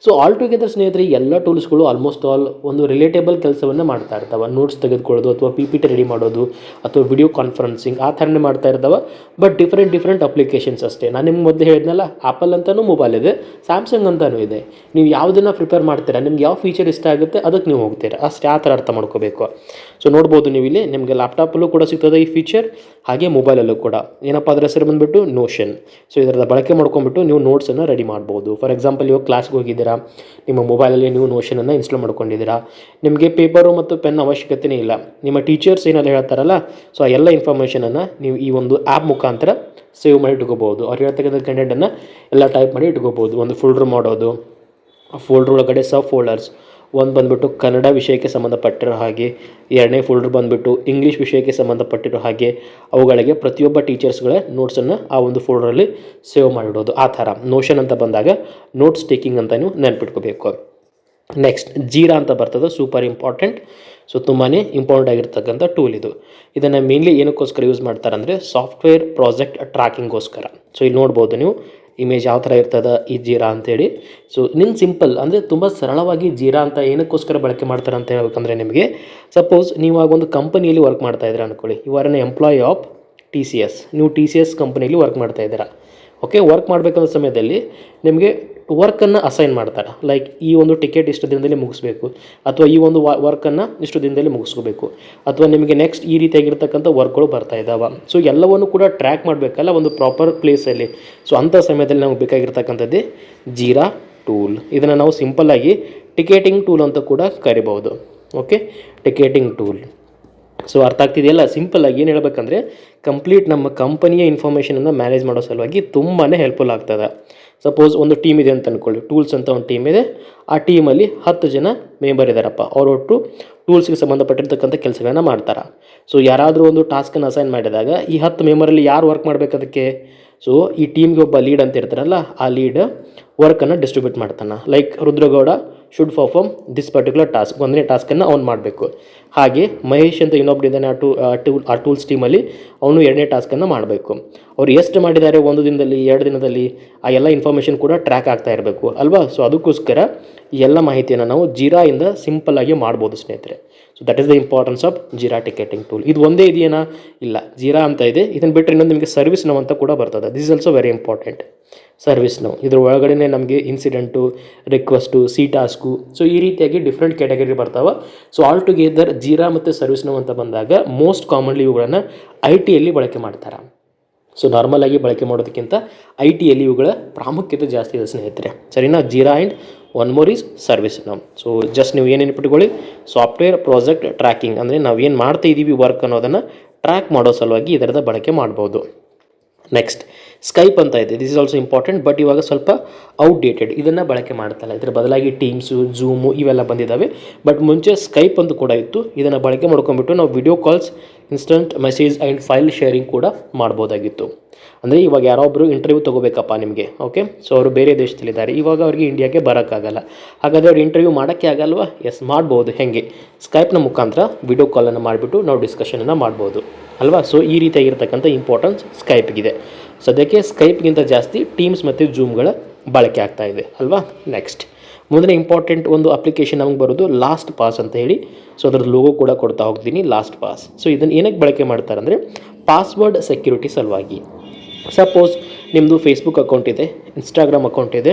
So all together ಸ್ನೇಹಿತರೆ ಎಲ್ಲ ಟೂಲ್ಸ್ಗಳು ಆಲ್ಮೋಸ್ಟ್ ಆಲ್ ಒಂದು ರಿಲೇಟೇಬಲ್ ಕೆಲಸವನ್ನು ಮಾಡ್ತಾ ಇರ್ತಾವೆ. ನೋಟ್ಸ್ ತೆಗೆದುಕೊಳ್ಳೋದು ಅಥವಾ ಪಿ ಪಿ ಟಿ ರೆಡಿ ಮಾಡೋದು ಅಥವಾ ವಿಡಿಯೋ ಕಾನ್ಫರೆನ್ಸಿಂಗ್ ಆ ಥರನೇ ಮಾಡ್ತಾ ಇರ್ತಾವೆ. ಬಟ್ ಡಿಫ್ರೆಂಟ್ ಅಪ್ಲಿಕೇಶನ್ಸ್ ಅಷ್ಟೇ. ನಾನು ನಿಮ್ಗೆ ಮೊದಲು ಹೇಳಿದ್ನಲ್ಲ, ಆ್ಯಪಲ್ ಅಂತಲೂ ಮೊಬೈಲ್ ಇದೆ, ಸ್ಯಾಮ್ಸಂಗ್ ಅಂತಲೂ ಇದೆ. ನೀವು ಯಾವುದನ್ನು ಪ್ರಿಪೇರ್ ಮಾಡ್ತೀರಾ, ನಿಮ್ಗೆ ಯಾವ ಫೀಚರ್ ಇಷ್ಟ ಆಗುತ್ತೆ ಅದಕ್ಕೆ ನೀವು ಹೋಗ್ತೀರಾ ಅಷ್ಟೇ. ಆ ಥರ ಅರ್ಥ ಮಾಡ್ಕೋಬೇಕು. ಸೊ ನೋಡ್ಬೋದು ನೀವು ಇಲ್ಲಿ ನಿಮಗೆ ಲ್ಯಾಪ್ಟಾಪಲ್ಲೂ ಕೂಡ ಸಿಗ್ತದೆ ಈ ಫೀಚರ್, ಹಾಗೆ ಮೊಬೈಲಲ್ಲೂ ಕೂಡ. ಏನಪ್ಪ ಅದರ ಹೆಸರು ಬಂದುಬಿಟ್ಟು ನೋಷನ್. ಸೊ ಇದರದ ಬಳಕೆ ಮಾಡ್ಕೊಂಡ್ಬಿಟ್ಟು ನೀವು ನೋಟ್ಸನ್ನು ರೆಡಿ ಮಾಡ್ಬೋದು. ಫಾರ್ ಎಕ್ಸಾಂಪಲ್ ಇವಾಗ ಕ್ಲಾಸ್ಗೆ ಹೋಗಿದ್ದೀರಾ, ನಿಮ್ಮ ಮೊಬೈಲಲ್ಲಿ ನೀವು ನೋಷನನ್ನು ಇನ್ಸ್ಟಾಲ್ ಮಾಡ್ಕೊಂಡಿದ್ದೀರಾ, ನಿಮಗೆ ಪೇಪರು ಮತ್ತು ಪೆನ್ ಅವಶ್ಯಕತೆಯೇ ಇಲ್ಲ. ನಿಮ್ಮ ಟೀಚರ್ಸ್ ಏನೆಲ್ಲ ಹೇಳ್ತಾರಲ್ಲ, ಸೊ ಆ ಎಲ್ಲ ಇನ್ಫಾರ್ಮೇಷನನ್ನು ನೀವು ಈ ಒಂದು ಆ್ಯಪ್ ಮುಖಾಂತರ ಸೇವ್ ಮಾಡಿ ಇಟ್ಕೋಬೋದು. ಅವ್ರು ಹೇಳ್ತಕ್ಕಂಥ ಕಂಟೆಂಟನ್ನು ಎಲ್ಲ ಟೈಪ್ ಮಾಡಿ ಇಟ್ಕೋಬೋದು. ಒಂದು ಫೋಲ್ಡ್ರ್ ಮಾಡೋದು, ಫೋಲ್ಡ್ರ್ ಒಳಗಡೆ ಸಬ್ ಫೋಲ್ಡರ್ಸ್, ಒಂದು ಬಂದುಬಿಟ್ಟು ಕನ್ನಡ ವಿಷಯಕ್ಕೆ ಸಂಬಂಧಪಟ್ಟಿರೋ ಹಾಗೆ, ಎರಡನೇ ಫೋಲ್ಡರ್ ಬಂದುಬಿಟ್ಟು ಇಂಗ್ಲೀಷ್ ವಿಷಯಕ್ಕೆ ಸಂಬಂಧಪಟ್ಟಿರೋ ಹಾಗೆ, ಅವುಗಳಿಗೆ ಪ್ರತಿಯೊಬ್ಬ ಟೀಚರ್ಸ್ಗಳ ನೋಟ್ಸನ್ನು ಆ ಒಂದು ಫೋಲ್ಡರಲ್ಲಿ ಸೇವ್ ಮಾಡಿಡೋದು. ಆ ಥರ ನೋಷನ್ ಅಂತ ಬಂದಾಗ ನೋಟ್ಸ್ ಟೇಕಿಂಗ್ ಅಂತ ನೀವು ನೆನ್ಪಿಟ್ಕೋಬೇಕು. ನೆಕ್ಸ್ಟ್ ಜೀರಾ ಅಂತ ಬರ್ತದೆ, ಸೂಪರ್ ಇಂಪಾರ್ಟೆಂಟ್. ಸೊ ತುಂಬಾ ಇಂಪಾರ್ಟೆಂಟ್ ಆಗಿರ್ತಕ್ಕಂಥ ಟೂಲ್ ಇದು. ಇದನ್ನು ಮೇನ್ಲಿ ಏನಕ್ಕೋಸ್ಕರ ಯೂಸ್ ಮಾಡ್ತಾರೆ ಅಂದರೆ ಸಾಫ್ಟ್ವೇರ್ ಪ್ರಾಜೆಕ್ಟ್ ಟ್ರ್ಯಾಕಿಂಗ್ಗೋಸ್ಕರ. ಸೊ ಇಲ್ಲಿ ನೋಡ್ಬೋದು ನೀವು ಇಮೇಜ್ ಯಾವ ಥರ ಇರ್ತದೆ ಈ ಜೀರಾ ಅಂತೇಳಿ. ಸೊ ನಿನ್ನ ಸಿಂಪಲ್ ಅಂದರೆ ತುಂಬ ಸರಳವಾಗಿ ಜೀರಾ ಅಂತ ಏನಕ್ಕೋಸ್ಕರ ಬಳಕೆ ಮಾಡ್ತಾರೆ ಅಂತ ಹೇಳ್ಬೇಕಂದ್ರೆ, ನಿಮಗೆ ಸಪೋಸ್ ನೀವು ಆಗ ಒಂದು ಕಂಪನಿಯಲ್ಲಿ ವರ್ಕ್ ಮಾಡ್ತಾ ಇದ್ದೀರಾ ಅಂದ್ಕೊಳ್ಳಿ. You are an employee of TCS. ನೀವು TCS ಕಂಪನಿಯಲ್ಲಿ ವರ್ಕ್ ಮಾಡ್ತಾ ಇದ್ದೀರಾ. ಓಕೆ, ವರ್ಕ್ ಮಾಡಬೇಕಂದ ಸಮಯದಲ್ಲಿ ನಿಮಗೆ ವರ್ಕನ್ನು ಅಸೈನ್ ಮಾಡ್ತಾರೆ. ಲೈಕ್ ಈ ಒಂದು ಟಿಕೆಟ್ ಇಷ್ಟು ದಿನದಲ್ಲಿ ಮುಗಿಸ್ಬೇಕು, ಅಥವಾ ಈ ಒಂದು ವರ್ಕನ್ನು ಇಷ್ಟು ದಿನದಲ್ಲಿ ಮುಗಿಸ್ಕೋಬೇಕು, ಅಥವಾ ನಿಮಗೆ ನೆಕ್ಸ್ಟ್ ಈ ರೀತಿಯಾಗಿರ್ತಕ್ಕಂಥ ವರ್ಕ್ಗಳು ಬರ್ತಾ ಇದ್ದಾವೆ. ಸೊ ಎಲ್ಲವನ್ನು ಕೂಡ ಟ್ರ್ಯಾಕ್ ಮಾಡಬೇಕಲ್ಲ ಒಂದು ಪ್ರಾಪರ್ ಪ್ಲೇಸಲ್ಲಿ. ಸೊ ಅಂಥ ಸಮಯದಲ್ಲಿ ನಮಗೆ ಬೇಕಾಗಿರ್ತಕ್ಕಂಥದ್ದೇ ಜೀರಾ ಟೂಲ್. ಇದನ್ನು ನಾವು ಸಿಂಪಲ್ಲಾಗಿ ಟಿಕೆಟಿಂಗ್ ಟೂಲ್ ಅಂತ ಕೂಡ ಕರಿಬೋದು. Okay, ticketing tool. ಸೊ ಅರ್ಥ ಆಗ್ತಿದೆಯಲ್ಲ, ಸಿಂಪಲ್ಲಾಗಿ ಏನು ಹೇಳ್ಬೇಕಂದ್ರೆ ಕಂಪ್ಲೀಟ್ ನಮ್ಮ ಕಂಪನಿಯ ಇನ್ಫಾರ್ಮೇಷನನ್ನು ಮ್ಯಾನೇಜ್ ಮಾಡೋ ಸಲುವಾಗಿ ತುಂಬಾ ಹೆಲ್ಪ್ಫುಲ್ ಆಗ್ತದೆ. ಸಪೋಸ್ ಒಂದು ಟೀಮ್ ಇದೆ ಅಂತ ಅಂದ್ಕೊಳ್ಳಿ, ಟೂಲ್ಸ್ ಅಂತ ಒಂದು ಟೀಮ್ ಇದೆ. ಆ ಟೀಮಲ್ಲಿ 10 ಜನ ಮೆಂಬರ್ ಇದ್ದಾರಪ್ಪ. ಅವರೊಟ್ಟು ಟೂಲ್ಸ್ಗೆ ಸಂಬಂಧಪಟ್ಟಿರ್ತಕ್ಕಂಥ ಕೆಲಸಗಳನ್ನ ಮಾಡ್ತಾರೆ. ಸೊ ಯಾರಾದರೂ ಒಂದು ಟಾಸ್ಕನ್ನು ಅಸೈನ್ ಮಾಡಿದಾಗ ಈ 10 ಮೆಂಬರಲ್ಲಿ ಯಾರು ವರ್ಕ್ ಮಾಡಬೇಕು ಅದಕ್ಕೆ? ಸೊ ಈ ಟೀಮ್ಗೆ ಒಬ್ಬ ಲೀಡ್ ಅಂತ ಇರ್ತಾರಲ್ಲ, ಆ ಲೀಡ್ ವರ್ಕನ್ನು ಡಿಸ್ಟ್ರಿಬ್ಯೂಟ್ ಮಾಡ್ತಾನೆ. Like Rudragowda should perform this particular task, ಒಂದನೇ ಟಾಸ್ಕನ್ನು ಅವ್ನು ಮಾಡಬೇಕು. ಹಾಗೆ ಮಹೇಶ್ ಅಂತ ಇನ್ನೊಬ್ಬರಿದ್ದಾನೆ ಆ ಟೂಲ್ಸ್ ಟೀಮಲ್ಲಿ, ಅವನು 2ನೇ ಟಾಸ್ಕನ್ನು ಮಾಡಬೇಕು. ಅವ್ರು ಎಷ್ಟು ಮಾಡಿದ್ದಾರೆ 1 ದಿನದಲ್ಲಿ 2 ದಿನದಲ್ಲಿ ಆ ಎಲ್ಲ ಇನ್ಫಾರ್ಮೇಷನ್ ಕೂಡ ಟ್ರ್ಯಾಕ್ ಆಗ್ತಾ ಇರಬೇಕು ಅಲ್ವಾ. ಸೊ ಅದಕ್ಕೋಸ್ಕರ ಈ ಎಲ್ಲ ಮಾಹಿತಿಯನ್ನು ನಾವು ಜೀರಾಯಿಂದ ಸಿಂಪಲ್ಲಾಗಿ ಮಾಡ್ಬೋದು ಸ್ನೇಹಿತರೆ. So that is the importance of jeera ticketing tool. ಇದು ಒಂದೇ ಇದೆಯೇನಾ? ಇಲ್ಲ, ಜೀರಾ ಅಂತ ಇದೆ. ಇದನ್ನು ಬಿಟ್ಟರೆ ಇನ್ನೊಂದು ನಿಮಗೆ ಸರ್ವಿಸ್ ನೌ ಅಂತ ಕೂಡ ಬರ್ತದೆ. This is also very important. Service now ಇದ್ರ ಒಳಗಡೆ ನಮಗೆ incident, request, C task, so ಈ ರೀತಿಯಾಗಿ ಡಿಫ್ರೆಂಟ್ ಕ್ಯಾಟಗರಿ ಬರ್ತಾವೆ. ಸೊ ಆಲ್ ಟುಗೆದರ್ ಜೀರಾ ಮತ್ತು ಸರ್ವಿಸ್ ನೌ ಅಂತ ಬಂದಾಗ ಮೋಸ್ಟ್ ಕಾಮನ್ಲಿ ಇವುಗಳನ್ನು IT ಯಲ್ಲಿ ಬಳಕೆ ಮಾಡ್ತಾರೆ. ಸೊ ನಾರ್ಮಲಾಗಿ ಬಳಕೆ ಮಾಡೋದಕ್ಕಿಂತ IT ಯಲ್ಲಿ ಇವುಗಳ ಪ್ರಾಮುಖ್ಯತೆ ಜಾಸ್ತಿ ಇದೆ ಸ್ನೇಹಿತರೆ. ಸರಿನಾ? Jeera and one more is service now. So just ನೀವು ಏನೇನು ಇಟ್ಕೊಳ್ಳಿ, ಸಾಫ್ಟ್ವೇರ್ ಪ್ರಾಜೆಕ್ಟ್ ಟ್ರ್ಯಾಕಿಂಗ್ ಅಂದರೆ ನಾವು ಏನು ಮಾಡ್ತಾ ಇದ್ದೀವಿ ವರ್ಕ್ ಅನ್ನೋದನ್ನು ಟ್ರ್ಯಾಕ್ ಮಾಡೋ ಸಲುವಾಗಿ ಇದರದ ಬಳಕೆ ಮಾಡ್ಬೋದು. ನೆಕ್ಸ್ಟ್ ಸ್ಕೈಪ್ ಅಂತ ಇದೆ. This is also important, but ಇವಾಗ ಸ್ವಲ್ಪ ಔಟ್ಡೇಟೆಡ್. ಇದನ್ನು ಬಳಕೆ ಮಾಡ್ತಾಯಿಲ್ಲ. ಇದರ ಬದಲಾಗಿ ಟೀಮ್ಸು, ಝೂಮು ಇವೆಲ್ಲ ಬಂದಿದ್ದಾವೆ. ಬಟ್ ಮುಂಚೆ ಸ್ಕೈಪ್ ಅಂತ ಕೂಡ ಇತ್ತು. ಇದನ್ನು ಬಳಕೆ ಮಾಡ್ಕೊಂಡ್ಬಿಟ್ಟು ನಾವು video calls, instant message and file sharing ಕೂಡ ಮಾಡ್ಬೋದಾಗಿತ್ತು. ಅಂದರೆ ಇವಾಗ ಯಾರೋ ಒಬ್ಬರು ಇಂಟರ್ವ್ಯೂ ತೊಗೋಬೇಕಪ್ಪ ನಿಮಗೆ, ಓಕೆ. ಸೊ ಅವರು ಬೇರೆ ದೇಶದಲ್ಲಿದ್ದಾರೆ, ಇವಾಗ ಅವ್ರಿಗೆ ಇಂಡಿಯಾಗೆ ಬರೋಕ್ಕಾಗಲ್ಲ. ಹಾಗಾದರೆ ಅವ್ರು ಇಂಟರ್ವ್ಯೂ ಮಾಡೋಕ್ಕೆ ಆಗಲ್ವಾ? ಎಸ್, ಮಾಡ್ಬೋದು. ಹೇಗೆ? ಸ್ಕೈಪ್ನ ಮುಖಾಂತರ ವಿಡಿಯೋ ಕಾಲನ್ನು ಮಾಡಿಬಿಟ್ಟು ನಾವು ಡಿಸ್ಕಷನನ್ನು ಮಾಡ್ಬೋದು ಅಲ್ವಾ. ಸೊ ಈ ರೀತಿಯಾಗಿರ್ತಕ್ಕಂಥ ಇಂಪಾರ್ಟೆನ್ಸ್ ಸ್ಕೈಪ್ಗಿದೆ. ಸದ್ಯಕ್ಕೆ ಸ್ಕೈಪ್ಗಿಂತ ಜಾಸ್ತಿ ಟೀಮ್ಸ್ ಮತ್ತು ಝೂಮ್ಗಳ ಬಳಕೆ ಆಗ್ತಾ ಇದೆ ಅಲ್ವಾ. ನೆಕ್ಸ್ಟ್ ಮುಂದಿನ ಇಂಪಾರ್ಟೆಂಟ್ ಒಂದು ಅಪ್ಲಿಕೇಶನ್ ನಮಗೆ ಬರೋದು ಲಾಸ್ಟ್ ಪಾಸ್ ಅಂತ ಹೇಳಿ. ಸೊ ಅದ್ರದ್ದು ಲೋಗೋ ಕೂಡ ಕೊಡ್ತಾ ಹೋಗ್ತೀನಿ, ಲಾಸ್ಟ್ ಪಾಸ್. ಸೊ ಇದನ್ನು ಏನಕ್ಕೆ ಬಳಕೆ ಮಾಡ್ತಾರೆ ಅಂದರೆ ಪಾಸ್ವರ್ಡ್ ಸೆಕ್ಯೂರಿಟಿ ಸಲುವಾಗಿ. ಸಪೋಸ್ ನಿಮ್ಮದು ಫೇಸ್ಬುಕ್ ಅಕೌಂಟ್ ಇದೆ, ಇನ್ಸ್ಟಾಗ್ರಾಮ್ ಅಕೌಂಟ್ ಇದೆ,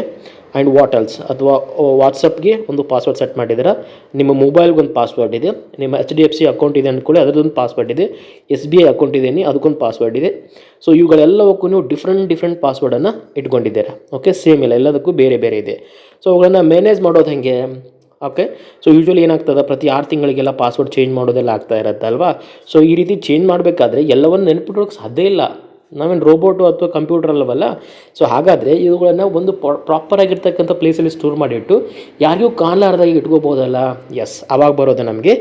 ಆ್ಯಂಡ್ ವಾಟ್ಸಪ್ಸ್ ಅಥವಾ ವಾಟ್ಸಪ್ಗೆ ಒಂದು ಪಾಸ್ವರ್ಡ್ ಸೆಟ್ ಮಾಡಿದ್ದೀರಾ, ನಿಮ್ಮ ಮೊಬೈಲ್ಗೆ ಒಂದು ಪಾಸ್ವರ್ಡ್ ಇದೆ, ನಿಮ್ಮ HDFC ಅಕೌಂಟ್ ಇದೆ ಅಂದ್ಕೊಳ್ಳಿ ಅದರದೊಂದು ಪಾಸ್ವರ್ಡ್ ಇದೆ, SBI ಅಕೌಂಟ್ ಇದೆ ಅದಕ್ಕೊಂದು ಪಾಸ್ವರ್ಡ್ ಇದೆ. ಸೊ ಇವುಗಳೆಲ್ಲವಕ್ಕೂ ನೀವು ಡಿಫ್ರೆಂಟ್ ಪಾಸ್ವರ್ಡನ್ನು ಇಟ್ಕೊಂಡಿದ್ದೀರಾ. ಓಕೆ, ಸೇಮ್ ಇಲ್ಲ, ಎಲ್ಲದಕ್ಕೂ ಬೇರೆ ಬೇರೆ ಇದೆ. ಸೊ ಅವುಗಳನ್ನು ಮ್ಯಾನೇಜ್ ಮಾಡೋದು ಹೇಗೆ? ಓಕೆ, ಸೊ ಯೂಶ್ವಲಿ ಏನಾಗ್ತದೆ, ಪ್ರತಿ 6 ತಿಂಗಳಿಗೆಲ್ಲ ಪಾಸ್ವರ್ಡ್ ಚೇಂಜ್ ಮಾಡೋದೆಲ್ಲ ಆಗ್ತಾ ಇರುತ್ತೆ ಅಲ್ವಾ. ಸೊ ಈ ರೀತಿ ಚೇಂಜ್ ಮಾಡಬೇಕಾದ್ರೆ ಎಲ್ಲವನ್ನು ನೆನಪಿಡೋಕ್ಕೆ ಸಾಧ್ಯ ಇಲ್ಲ. ನಾವೇನು ರೋಬೋಟು ಅಥವಾ ಕಂಪ್ಯೂಟರ್ ಅಲ್ಲವಲ್ಲ. ಸೊ ಹಾಗಾದರೆ ಇವುಗಳನ್ನು ಒಂದು ಪ್ರಾಪರಾಗಿರ್ತಕ್ಕಂಥ ಪ್ಲೇಸಲ್ಲಿ ಸ್ಟೋರ್ ಮಾಡಿಟ್ಟು ಯಾರಿಗೂ ಕಾಣಲಾರ್ದಾಗಿ ಇಟ್ಕೋಬೋದಲ್ಲ. ಎಸ್, ಆವಾಗ ಬರೋದು ನಮಗೆ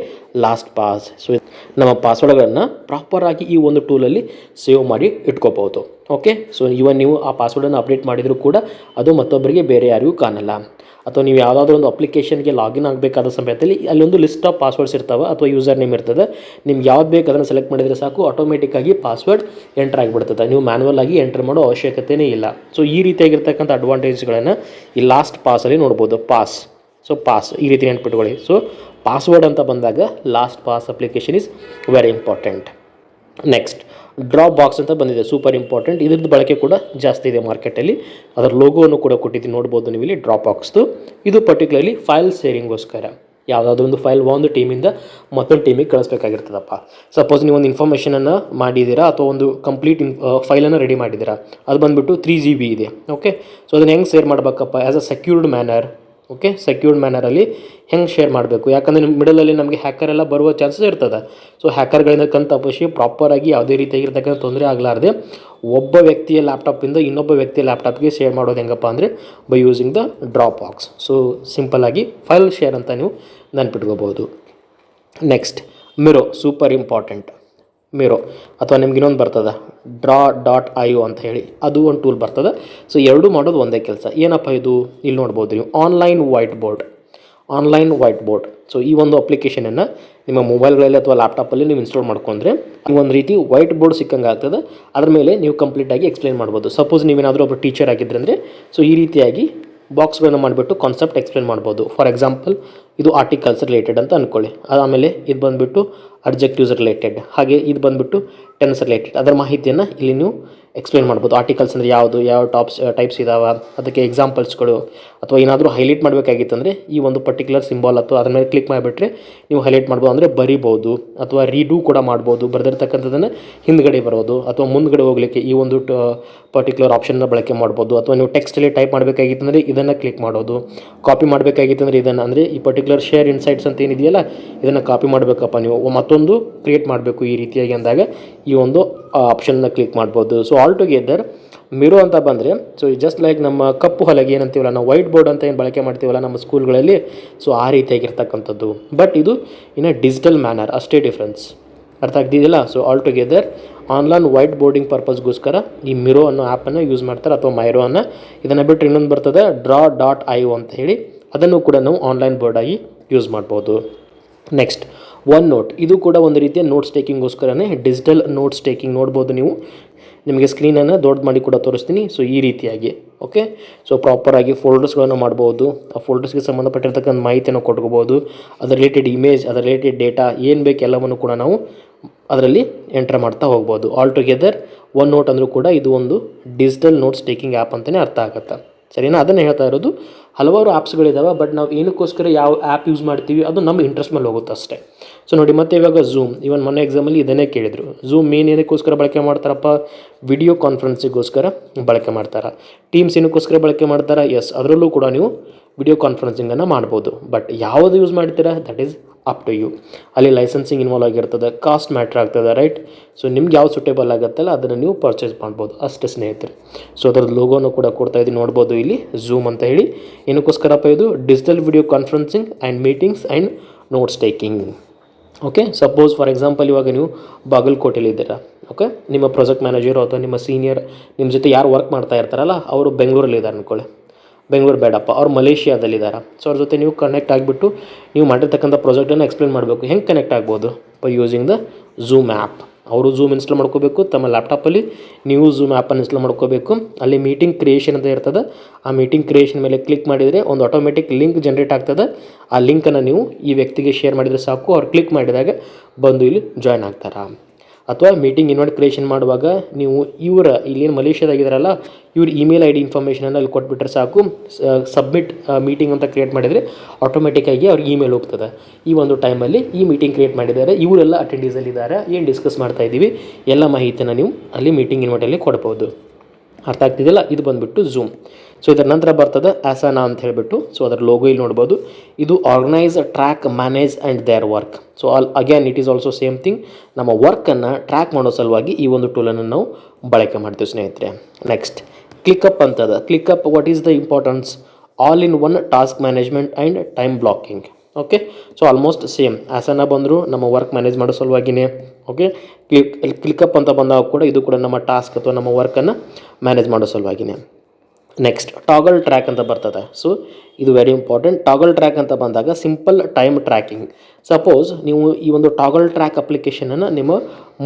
ಲಾಸ್ಟ್ ಪಾಸ್. ಸೊ ನಮ್ಮ ಪಾಸ್ವರ್ಡ್ಗಳನ್ನು ಪ್ರಾಪರಾಗಿ ಈ ಒಂದು ಟೂಲಲ್ಲಿ ಸೇವ್ ಮಾಡಿ ಇಟ್ಕೋಬೋದು. ಓಕೆ, ಸೊ ಇವನ್ ನೀವು ಆ ಪಾಸ್ವರ್ಡನ್ನು ಅಪ್ಡೇಟ್ ಮಾಡಿದರೂ ಕೂಡ ಅದು ಮತ್ತೊಬ್ಬರಿಗೆ ಬೇರೆ ಯಾರಿಗೂ ಕಾಣಲ್ಲ. ಅಥವಾ ನೀವು ಯಾವುದಾದ್ರೂ ಒಂದು ಅಪ್ಲಿಕೇಶನ್ಗೆ ಲಾಗಿನ್ ಆಗಬೇಕಾದ ಸಮಯದಲ್ಲಿ ಅಲ್ಲೊಂದು ಲಿಸ್ಟ್ ಆಫ್ ಪಾಸ್ವರ್ಡ್ಸ್ ಇರ್ತಾವೆ ಅಥವಾ ಯೂಸರ್ ನೇಮ್ ಇರ್ತದೆ. ನಿಮ್ಗೆ ಯಾವ್ದು ಬೇಕು ಅದನ್ನು ಸೆಲೆಕ್ಟ್ ಮಾಡಿದರೆ ಸಾಕು, ಆಟೋಮೆಟಿಕ್ಕಾಗಿ ಪಾಸ್ವರ್ಡ್ ಎಂಟರ್ ಆಗಿಬಿಡ್ತದೆ. ನೀವು ಮ್ಯಾನ್ಯಲ್ ಆಗಿ ಎಂಟರ್ ಮಾಡೋ ಅವಶ್ಯಕತೆಯೇ ಇಲ್ಲ. ಸೊ ಈ ರೀತಿಯಾಗಿರ್ತಕ್ಕಂಥ ಅಡ್ವಾಂಟೇಜ್ಗಳನ್ನು ಈ ಲಾಸ್ಟ್ ಪಾಸಲ್ಲಿ ನೋಡ್ಬೋದು. ಪಾಸ್ ಈ ರೀತಿ ನೆನ್ಪಿಟ್ಕೊಳ್ಳಿ. ಸೊ ಪಾಸ್ವರ್ಡ್ ಅಂತ ಬಂದಾಗ last pass application is very important. Next drop box ಅಂತ ಬಂದಿದೆ, ಸೂಪರ್ ಇಂಪಾರ್ಟೆಂಟ್. ಇದ್ರದ್ದು ಬಳಕೆ ಕೂಡ ಜಾಸ್ತಿ ಇದೆ ಮಾರ್ಕೆಟಲ್ಲಿ. ಅದರ ಲೋಗೋವನ್ನು ಕೂಡ ಕೊಟ್ಟಿದ್ದೀನಿ, ನೋಡ್ಬೋದು ನೀವು ಇಲ್ಲಿ ಡ್ರಾಪ್ ಬಾಕ್ಸ್ದು. ಇದು ಪರ್ಟಿಕ್ಯುಲರ್ಲಿ ಫೈಲ್ ಶೇರಿಂಗೋಸ್ಕರ. ಯಾವುದಾದ್ರೂ ಒಂದು ಫೈಲ್ ಒಂದು ಟೀಮಿಂದ ಮತ್ತೊಂದು ಟೀಮಿಗೆ ಕಳಿಸ್ಬೇಕಾಗಿರ್ತದಪ್ಪ. ಸಪೋಸ್ ನೀವು ಒಂದು ಇನ್ಫಾರ್ಮೇಷನನ್ನು ಮಾಡಿದ್ದೀರಾ ಅಥವಾ ಒಂದು ಕಂಪ್ಲೀಟ್ ಫೈಲನ್ನು ರೆಡಿ ಮಾಡಿದ್ದೀರಾ, ಅದು ಬಂದುಬಿಟ್ಟು 3 GB ಇದೆ. ಓಕೆ, ಸೊ ಅದನ್ನು ಹೆಂಗೆ ಶೇರ್ ಮಾಡಬೇಕಪ್ಪ as a secured manner. Okay, secured ಮ್ಯಾನರಲ್ಲಿ ಹೆಂಗೆ ಶೇರ್ ಮಾಡಬೇಕು, ಯಾಕಂದರೆ ಮಿಡಲಲ್ಲಿ ನಮಗೆ ಹ್ಯಾಕರ್ ಎಲ್ಲ ಬರುವ ಚಾನ್ಸಸ್ ಇರ್ತದೆ. ಸೊ ಹ್ಯಾಕರ್ಗಳಿಂದ ತಪ್ಪಿಸಿ ಪ್ರಾಪರಾಗಿ ಯಾವುದೇ ರೀತಿಯಾಗಿರ್ತಕ್ಕಂಥ ತೊಂದರೆ ಆಗಲಾರ್ದೆ ಒಬ್ಬ ವ್ಯಕ್ತಿಯ ಲ್ಯಾಪ್ಟಾಪಿಂದ ಇನ್ನೊಬ್ಬ ವ್ಯಕ್ತಿಯ ಲ್ಯಾಪ್ಟಾಪ್ಗೆ ಶೇರ್ ಮಾಡೋದು ಹೆಂಗಪ್ಪ ಅಂದರೆ by using the Dropbox. So ಸಿಂಪಲ್ಲಾಗಿ ಫೈಲ್ ಶೇರ್ ಅಂತ ನೀವು ನೆನ್ಪಿಟ್ಕೋಬೋದು. Next Miro, super important. Miro ಅಥವಾ ನಿಮ್ಗೆ ಇನ್ನೊಂದು ಬರ್ತದೆ draw.io ಅಂತ ಹೇಳಿ, ಅದು ಒಂದು ಟೂಲ್ ಬರ್ತದೆ. ಸೊ ಎರಡೂ ಮಾಡೋದು ಒಂದೇ ಕೆಲಸ. ಏನಪ್ಪ ಇದು, ಇಲ್ಲಿ ನೋಡ್ಬೋದು ನೀವು ಆನ್ಲೈನ್ ವೈಟ್ ಬೋರ್ಡ್. ಸೊ ಈ ಒಂದು ಅಪ್ಲಿಕೇಶನನ್ನು ನಿಮ್ಮ ಮೊಬೈಲ್ಗಳಲ್ಲಿ ಅಥವಾ ಲ್ಯಾಪ್ಟಾಪಲ್ಲಿ ನೀವು ಇನ್ಸ್ಟಾಲ್ ಮಾಡ್ಕೊಂಡ್ರೆ ಒಂದು ರೀತಿ ವೈಟ್ ಬೋರ್ಡ್ ಸಿಕ್ಕಂಗೆ ಆಗ್ತದೆ. ಅದ್ರ ಮೇಲೆ ನೀವು ಕಂಪ್ಲೀಟಾಗಿ ಎಕ್ಸ್ಪ್ಲೇನ್ ಮಾಡ್ಬೋದು. ಸಪೋಸ್ ನೀವೇನಾದರೂ ಒಬ್ಬ ಟೀಚರ್ ಆಗಿದ್ರೆ ಅಂದರೆ ಸೊ ಈ ರೀತಿಯಾಗಿ ಬಾಕ್ಸ್ಗಳನ್ನ ಮಾಡಿಬಿಟ್ಟು ಕಾನ್ಸೆಪ್ಟ್ ಎಕ್ಸ್ಪ್ಲೇನ್ ಮಾಡ್ಬೋದು. ಫಾರ್ ಎಕ್ಸಾಂಪಲ್ ಇದು ಆರ್ಟಿಕಲ್ಸ್ ರಿಲೇಟೆಡ್ ಅಂತ ಅಂದ್ಕೊಳ್ಳಿ, ಆಮೇಲೆ ಇದು ಬಂದುಬಿಟ್ಟು ಅಬ್ಜೆಕ್ಟಿವ್ಸ್ ರಿಲೇಟೆಡ್, ಹಾಗೆ ಇದು ಬಂದುಬಿಟ್ಟು ಟೆನ್ಸ್ ರಿಲೇಟೆಡ್. ಅದರ ಮಾಹಿತಿಯನ್ನು ಇಲ್ಲಿ ನೀವು ಎಕ್ಸ್ಪ್ಲೇನ್ ಮಾಡ್ಬೋದು. ಆರ್ಟಿಕಲ್ಸ್ ಅಂದರೆ ಯಾವ ಟೈಪ್ಸ್ ಇದಾವೆ, ಅದಕ್ಕೆ ಎಕ್ಸಾಂಪಲ್ಸ್ಗಳು, ಅಥವಾ ಏನಾದರೂ ಹೈಲೈಟ್ ಮಾಡಬೇಕಾಗಿತ್ತು ಅಂದರೆ ಈ ಒಂದು ಪರ್ಟಿಕ್ಯುಲರ್ ಸಿಂಬಾಲ್ ಅಥವಾ ಅದ್ರ ಮೇಲೆ ಕ್ಲಿಕ್ ಮಾಡಿಬಿಟ್ರೆ ನೀವು ಹೈಲೈಟ್ ಮಾಡ್ಬೋದು, ಅಂದರೆ ಬರಿಬೋದು ಅಥವಾ ರೀಡೂ ಕೂಡ ಮಾಡ್ಬೋದು. ಬರೆದಿರ್ತಕ್ಕಂಥದ್ದನ್ನು ಹಿಂದ್ಗಡೆ ಬರೋದು ಅಥವಾ ಮುಂದ್ಗಡೆ ಹೋಗಲಿಕ್ಕೆ ಈ ಒಂದು ಪರ್ಟಿಕ್ಯುಲರ್ ಆಪ್ಷನ್ನ ಬಳಕೆ ಮಾಡ್ಬೋದು. ಅಥವಾ ನೀವು ಟೆಕ್ಸ್ಟಲ್ಲಿ ಟೈಪ್ ಮಾಡಬೇಕಾಗಿತ್ತು ಅಂದರೆ ಇದನ್ನು ಕ್ಲಿಕ್ ಮಾಡೋದು. ಕಾಪಿ ಮಾಡಬೇಕಾಗಿತ್ತು ಅಂದರೆ ಇದನ್ನು, ಅಂದರೆ ಈ ಪರ್ಟಿಕ್ಯುಲರ್ ಶೇರ್ ಇನ್ಸೈಟ್ಸ್ ಅಂತ ಏನಿದೆಯಲ್ಲ ಇದನ್ನು ಕಾಪಿ ಮಾಡಬೇಕಪ್ಪ ನೀವು, ಮತ್ತೊಂದು ಕ್ರಿಯೇಟ್ ಮಾಡಬೇಕು ಈ ರೀತಿಯಾಗಿ ಅಂದಾಗ ಈ ಒಂದು ಆಪ್ಷನ್ನ ಕ್ಲಿಕ್ ಮಾಡ್ಬೋದು. ಸೊ ಆಲ್ ಟುಗೆದರ್ ಮಿರೋ ಅಂತ ಬಂದರೆ ಸೊ ಜಸ್ಟ್ ಲೈಕ್ ನಮ್ಮ ಕಪ್ಪು ಹಲಗೆ ಏನಂತೀವಲ್ಲ ನಾವು ವೈಟ್ ಬೋರ್ಡ್ ಅಂತ ಏನು ಬಳಕೆ ಮಾಡ್ತೀವಲ್ಲ ನಮ್ಮ ಸ್ಕೂಲ್ಗಳಲ್ಲಿ, ಸೊ ಆ ರೀತಿಯಾಗಿರ್ತಕ್ಕಂಥದ್ದು. ಬಟ್ ಇದು ಇನ್ ಅ ಡಿಜಿಟಲ್ ಮ್ಯಾನರ್, ಅಷ್ಟೇ ಡಿಫ್ರೆನ್ಸ್. ಅರ್ಥ ಆಗ್ತಿದೆಯಲ್ಲ. So altogether online whiteboarding ಪರ್ಪಸ್ಗೋಸ್ಕರ ಈ ಮಿರೋ ಅನ್ನೋ ಆ್ಯಪನ್ನು ಯೂಸ್ ಮಾಡ್ತಾರೆ, ಅಥವಾ ಮೈರೋವನ್ನು. ಇದನ್ನು ಬಿಟ್ಟರೆ ಇನ್ನೊಂದು ಬರ್ತದೆ draw.io ಅಂತ ಹೇಳಿ, ಅದನ್ನು ಕೂಡ ನಾವು ಆನ್ಲೈನ್ ಬೋರ್ಡಾಗಿ ಯೂಸ್ ಮಾಡ್ಬೋದು. ನೆಕ್ಸ್ಟ್ ಒನ್ ನೋಟ್, ಇದು ಕೂಡ ಒಂದು ರೀತಿಯ ನೋಟ್ಸ್ ಟೇಕಿಂಗ್ಗೋಸ್ಕರನೇ, ಡಿಜಿಟಲ್ ನೋಟ್ಸ್ ಟೇಕಿಂಗ್. ನೋಡ್ಬೋದು ನೀವು, ನಿಮಗೆ ಸ್ಕ್ರೀನನ್ನು ದೊಡ್ಡ ಮಾಡಿ ಕೂಡ ತೋರಿಸ್ತೀನಿ. ಸೊ ಈ ರೀತಿಯಾಗಿ ಓಕೆ, ಸೊ ಪ್ರಾಪರಾಗಿ ಫೋಲ್ಡರ್ಸ್ಗಳನ್ನು ಮಾಡ್ಬೋದು. ಆ ಫೋಲ್ಡರ್ಸ್ಗೆ ಸಂಬಂಧಪಟ್ಟಿರ್ತಕ್ಕಂಥ ಮಾಹಿತಿಯನ್ನು ಕೊಟ್ಕೋಬೋದು. ಅದರ ರಿಲೇಟೆಡ್ ಇಮೇಜ್, ಅದರ ರಿಲೇಟೆಡ್ ಡೇಟಾ ಏನು ಬೇಕು ಎಲ್ಲವನ್ನು ಕೂಡ ನಾವು ಅದರಲ್ಲಿ ಎಂಟರ್ ಮಾಡ್ತಾ ಹೋಗ್ಬೋದು. ಆಲ್ ಟುಗೆದರ್ ಒನ್ ನೋಟ್ ಅಂದರೂ ಕೂಡ ಇದು ಒಂದು ಡಿಜಿಟಲ್ ನೋಟ್ಸ್ ಟೇಕಿಂಗ್ ಆ್ಯಪ್ ಅಂತಲೇ ಅರ್ಥ ಆಗುತ್ತೆ. ಸರಿನಾ? ಅದನ್ನು ಹೇಳ್ತಾ ಇರೋದು. ಹಲವಾರು ಆ್ಯಪ್ಸ್ಗಳಿದ್ದಾವೆ, ಬಟ್ ನಾವು ಏನಕ್ಕೋಸ್ಕರ ಯಾವ ಆ್ಯಪ್ ಯೂಸ್ ಮಾಡ್ತೀವಿ ಅದು ನಮ್ಮ ಇಂಟ್ರೆಸ್ಟ್ ಮೇಲೆ ಹೋಗುತ್ತೆ ಅಷ್ಟೇ. ಸೊ ನೋಡಿ, ಮತ್ತೆ ಇವಾಗ ಝೂಮ್, ಇವನ್ ಮೊನ್ನೆ ಎಕ್ಸಾಮಲ್ಲಿ ಇದನ್ನೇ ಕೇಳಿದರು. ಝೂಮ್ ಮೇನ್ ಏನಕ್ಕೋಸ್ಕರ ಬಳಕೆ ಮಾಡ್ತಾರಪ್ಪ, ವಿಡಿಯೋ ಕಾನ್ಫರೆನ್ಸಿಗೋಸ್ಕರ ಬಳಕೆ ಮಾಡ್ತಾರೆ. ಟೀಮ್ಸ್ ಏನಕ್ಕೋಸ್ಕರ ಬಳಕೆ ಮಾಡ್ತಾರೆ, ಎಸ್ ಅದರಲ್ಲೂ ಕೂಡ ನೀವು ವಿಡಿಯೋ ಕಾನ್ಫರೆನ್ಸಿಂಗನ್ನು ಮಾಡ್ಬೋದು. ಬಟ್ ಯಾವುದು ಯೂಸ್ ಮಾಡ್ತೀರಾ that is up to you. ಅಲ್ಲಿ ಲೈಸೆನ್ಸಿಂಗ್ ಇನ್ವಾಲ್ವ್ ಆಗಿರ್ತದೆ, ಕಾಸ್ಟ್ ಮ್ಯಾಟ್ರ್ ಆಗ್ತದೆ, ರೈಟ್? ಸೊ ನಿಮ್ಗೆ ಯಾವ್ದು ಸೂಟೇಬಲ್ ಆಗುತ್ತಲ್ಲ ಅದನ್ನು ನೀವು ಪರ್ಚೇಸ್ ಮಾಡ್ಬೋದು ಅಷ್ಟೇ ಸ್ನೇಹಿತರೆ. ಸೊ ಅದರದ್ದು ಲೋಗೋನು ಕೂಡ ಕೊಡ್ತಾ ಇದ್ದೀನಿ, ನೋಡ್ಬೋದು ಇಲ್ಲಿ ಝೂಮ್ ಅಂತ ಹೇಳಿ. ಏನಕ್ಕೋಸ್ಕರಪ್ಪ ಇದು, digital video conferencing and meetings and notes taking. Okay, suppose for example ಇವಾಗ ನೀವು ಬಾಗಲಕೋಟೆಯಲ್ಲಿ ಇದ್ದೀರಾ. ಓಕೆ, ನಿಮ್ಮ ಪ್ರಾಜೆಕ್ಟ್ ಮ್ಯಾನೇಜರು ಅಥವಾ ನಿಮ್ಮ ಸೀನಿಯರ್ ನಿಮ್ಮ ಜೊತೆ ಯಾರು ವರ್ಕ್ ಮಾಡ್ತಾ ಇರ್ತಾರಲ್ಲ ಅವರು ಬೆಂಗಳೂರಲ್ಲಿ ಇದ್ದಾರೆ ಅಂದ್ಕೊಳ್ಳಿ. ಬೆಂಗಳೂರು ಬೇಡಪ್ಪ, ಅವ್ರು ಮಲೇಷಿಯಾದಲ್ಲಿದ್ದಾರೆ. ಸೊ ಅವ್ರ ಜೊತೆ ನೀವು ಕನೆಕ್ಟ್ ಆಗಿಬಿಟ್ಟು ನೀವು ಮಾಡಿರ್ತಕ್ಕಂಥ ಪ್ರಾಜೆಕ್ಟನ್ನು ಎಕ್ಸ್ಪ್ಲೇನ್ ಮಾಡಬೇಕು. ಹೆಂಗೆ ಕನೆಕ್ಟ್ ಆಗ್ಬೋದು, by using the zoom app. ಅವರು ಝೂಮ್ ಇನ್ಸ್ಟಾಲ್ ಮಾಡ್ಕೋಬೇಕು ತಮ್ಮ ಲ್ಯಾಪ್ಟಾಪಲ್ಲಿ, ನೀವು ಝೂಮ್ ಆ್ಯಪನ್ನು ಇನ್ಸ್ಟಾಲ್ ಮಾಡ್ಕೋಬೇಕು. ಅಲ್ಲಿ ಮೀಟಿಂಗ್ ಕ್ರಿಯೇಷನ್ ಅಂತ ಇರ್ತದೆ. ಆ ಮೀಟಿಂಗ್ ಕ್ರಿಯೇಷನ್ ಮೇಲೆ ಕ್ಲಿಕ್ ಮಾಡಿದರೆ ಒಂದು ಆಟೋಮೆಟಿಕ್ ಲಿಂಕ್ ಜನ್ರೇಟ್ ಆಗ್ತದೆ. ಆ ಲಿಂಕನ್ನು ನೀವು ಈ ವ್ಯಕ್ತಿಗೆ ಶೇರ್ ಮಾಡಿದರೆ ಸಾಕು, ಅವ್ರು ಕ್ಲಿಕ್ ಮಾಡಿದಾಗ ಬಂದು ಇಲ್ಲಿ ಜಾಯ್ನ್ ಆಗ್ತಾರೆ. ಅಥವಾ ಮೀಟಿಂಗ್ ಇನ್ವೈಟ್ ಕ್ರಿಯೇಷನ್ ಮಾಡುವಾಗ ನೀವು ಇವರ ಇಲ್ಲೇನು ಮಲೇಷ್ಯಾದಾಗಿದ್ದಾರಲ್ಲ ಇವ್ರ ಇಮೇಲ್ ID ಇನ್ಫಾರ್ಮೇಷನನ್ನು ಅಲ್ಲಿ ಕೊಟ್ಬಿಟ್ರೆ ಸಾಕು, ಸಬ್ಮಿಟ್ ಮೀಟಿಂಗ್ ಅಂತ ಕ್ರಿಯೇಟ್ ಮಾಡಿದರೆ ಆಟೋಮೆಟಿಕ್ಕಾಗಿ ಅವ್ರಿಗೆ ಇಮೇಲ್ ಹೋಗ್ತದೆ. ಈ ಒಂದು ಟೈಮಲ್ಲಿ ಈ ಮೀಟಿಂಗ್ ಕ್ರಿಯೇಟ್ ಮಾಡಿದ್ದಾರೆ, ಇವರೆಲ್ಲ ಅಟೆಂಡೀಸಲ್ಲಿದ್ದಾರೆ, ಏನು ಡಿಸ್ಕಸ್ ಮಾಡ್ತಾ ಇದ್ದೀವಿ ಎಲ್ಲ ಮಾಹಿತಿಯನ್ನು ನೀವು ಅಲ್ಲಿ ಮೀಟಿಂಗ್ ಇನ್ವೈಟಲ್ಲಿ ಕೊಡ್ಬೋದು. ಅರ್ಥ ಆಗ್ತಿದೆಯಲ್ಲ? ಇದು ಬಂದುಬಿಟ್ಟು ಝೂಮ್. ಸೊ ಇದರ ನಂತರ ಬರ್ತದೆ ಆಸಾನಾ ಅಂತ ಹೇಳಿಬಿಟ್ಟು. ಸೊ ಅದರ ಲೋಗೋ ಇಲ್ಲಿ ನೋಡ್ಬೋದು. ಇದು organise, track, manage and their work. So again it is also same thing. ನಮ್ಮ ವರ್ಕನ್ನು ಟ್ರ್ಯಾಕ್ ಮಾಡೋ ಸಲುವಾಗಿ ಈ ಒಂದು ಟೂಲನ್ನು ನಾವು ಬಳಕೆ ಮಾಡ್ತೀವಿ ಸ್ನೇಹಿತರೆ. ನೆಕ್ಸ್ಟ್ ಕ್ಲಿಕಪ್ ಅಂತದ. ClickUp what is the importance, all in one task management and time blocking. Okay, so almost same. Asana ಬಂದರೂ ನಮ್ಮ ವರ್ಕ್ ಮ್ಯಾನೇಜ್ ಮಾಡೋ ಸಲುವಾಗಿಯೇ. ಓಕೆ, ಕ್ಲಿಕಪ್ ಅಂತ ಬಂದಾಗ ಕೂಡ ಇದು ಕೂಡ ನಮ್ಮ ಟಾಸ್ಕ್ ಅಥವಾ ನಮ್ಮ ವರ್ಕನ್ನು ಮ್ಯಾನೇಜ್ ಮಾಡೋ ಸಲುವಾಗಿಯೇ. ನೆಕ್ಸ್ಟ್ ಟಾಗಲ್ ಟ್ರ್ಯಾಕ್ ಅಂತ ಬರ್ತದೆ. ಸೊ ಇದು ವೆರಿ ಇಂಪಾರ್ಟೆಂಟ್. ಟಾಗಲ್ ಟ್ರ್ಯಾಕ್ ಅಂತ ಬಂದಾಗ ಸಿಂಪಲ್ ಟೈಮ್ ಟ್ರ್ಯಾಕಿಂಗ್. ಸಪೋಸ್ ನೀವು ಈ ಒಂದು ಟಾಗಲ್ ಟ್ರ್ಯಾಕ್ ಅಪ್ಲಿಕೇಶನನ್ನು ನಿಮ್ಮ